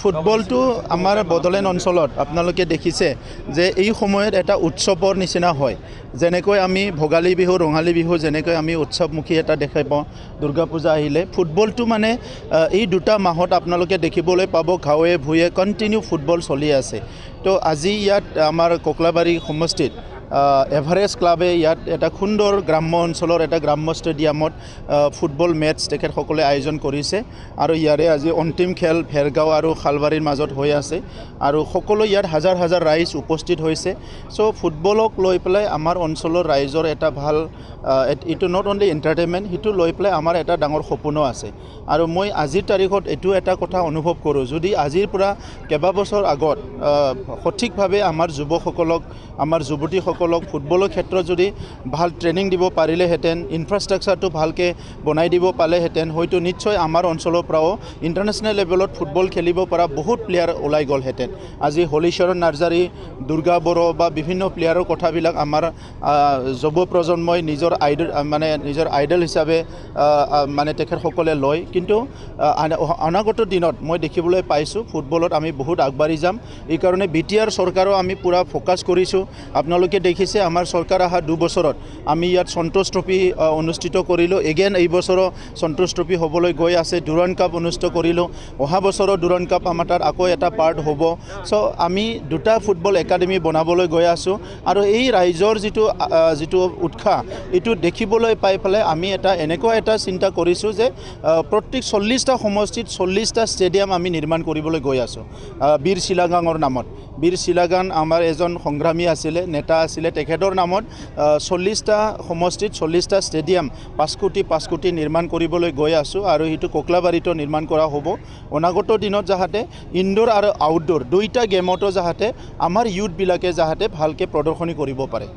ফুটবলটো আমাৰ বড়োলেণ্ড অঞ্চলত আপোনালোকে দেখিছে যে এই সময়ত এটা উৎসৱৰ নিচিনা হয় যেনেকৈ আমি ভোগালী বিহু ৰঙালী বিহু যেনেকৈ আমি উৎসৱমুখী এটা দেখা পাওঁ দুৰ্গা পূজা আহিলে ফুটবলটো মানে এই দুটা মাহত আপোনালোকে দেখিবলৈ পাব গাঁৱে ভূঞে কণ্টিনিউ ফুটবল চলি আছে তো আজি ইয়াত আমাৰ কোকলাবাৰী সমষ্টিত এভাৰেষ্ট ক্লাবে ইয়াত এটা সুন্দৰ গ্ৰাম্য অঞ্চলৰ এটা গ্ৰাম্য ষ্টেডিয়ামত ফুটবল মেটছ তেখেতসকলে আয়োজন কৰিছে আৰু ইয়াৰে আজি অন্তিম খেল ভেৰগাঁও আৰু খালবাৰীৰ মাজত হৈ আছে আৰু সকলো ইয়াত হাজাৰ হাজাৰ ৰাইজ উপস্থিত হৈছে চ' ফুটবলক লৈ পেলাই আমাৰ অঞ্চলৰ ৰাইজৰ এটা ভাল ইটো নট অনলি এণ্টাৰটেইনমেণ্ট সিটো লৈ পেলাই আমাৰ এটা ডাঙৰ সপোনো আছে আৰু মই আজিৰ তাৰিখত এইটো এটা কথা অনুভৱ কৰোঁ যদি আজিৰ পৰা কেইবাবছৰ আগত সঠিকভাৱে আমাৰ যুৱকসকলক আমাৰ যুৱতীসকলক ফুটবলৰ ক্ষেত্ৰত যদি ভাল ট্ৰেইনিং দিব পাৰিলেহেঁতেন ইনফ্ৰাষ্ট্ৰাকচাৰটো ভালকৈ বনাই দিব পালেহেঁতেন হয়তো নিশ্চয় আমাৰ অঞ্চলৰ পৰাও ইণ্টাৰনেশ্যনেল লেভেলত ফুটবল খেলিব পৰা বহুত প্লেয়াৰ ওলাই গ'লহেঁতেন আজি হলীশ্বৰণ নাৰ্জাৰী দুৰ্গা বড়ো বা বিভিন্ন প্লেয়াৰৰ কথাবিলাক আমাৰ যুৱ প্ৰজন্মই নিজৰ আইডল হিচাপে মানে তেখেতসকলে লয় কিন্তু অনাগত দিনত মই দেখিবলৈ পাইছোঁ ফুটবলত আমি বহুত আগবাঢ়ি যাম এইকাৰণে BTR চৰকাৰো আমি পূৰা ফ'কাছ কৰিছোঁ আপোনালোকে দেখিছে আমাৰ চৰকাৰ অহা 2 বছৰত আমি ইয়াত সন্তোষ ট্ৰফি অনুষ্ঠিত কৰিলোঁ এগেইন এই বছৰো সন্তোষ ট্ৰফি হ'বলৈ গৈ আছে ডুৰাণ্ড কাপ অনুষ্ঠিত কৰিলোঁ অহা বছৰো ডুৰাণ্ড কাপ আমাৰ তাত আকৌ এটা পাৰ্ট হ'ব চ' আমি দুটা ফুটবল একাডেমি বনাবলৈ গৈ আছোঁ আৰু এই ৰাইজৰ যিটো উৎসাহ এইটো দেখিবলৈ পাই পেলাই আমি এনেকুৱা এটা চিন্তা কৰিছোঁ যে প্ৰত্যেক 40টা সমষ্টিত 40টা ষ্টেডিয়াম আমি নিৰ্মাণ কৰিবলৈ গৈ আছোঁ বীৰ শিলাগাঙৰ নামত বীৰ শিলাগাং আমাৰ এজন সংগ্ৰামী আছিলে নেতা আছিলে তেখেতৰ নামত 40টা সমষ্টিত 40টা ষ্টেডিয়াম 5 কোটি নিৰ্মাণ কৰিবলৈ গৈ আছোঁ আৰু সেইটো কোকলাবাৰীতো নিৰ্মাণ কৰা হ'ব অনাগত দিনত যাতে ইনডোৰ আৰু আউটডোৰ দুইটা গেমতো যাতে আমাৰ ইউথবিলাকে যাতে ভালকৈ প্ৰদৰ্শনী কৰিব পাৰে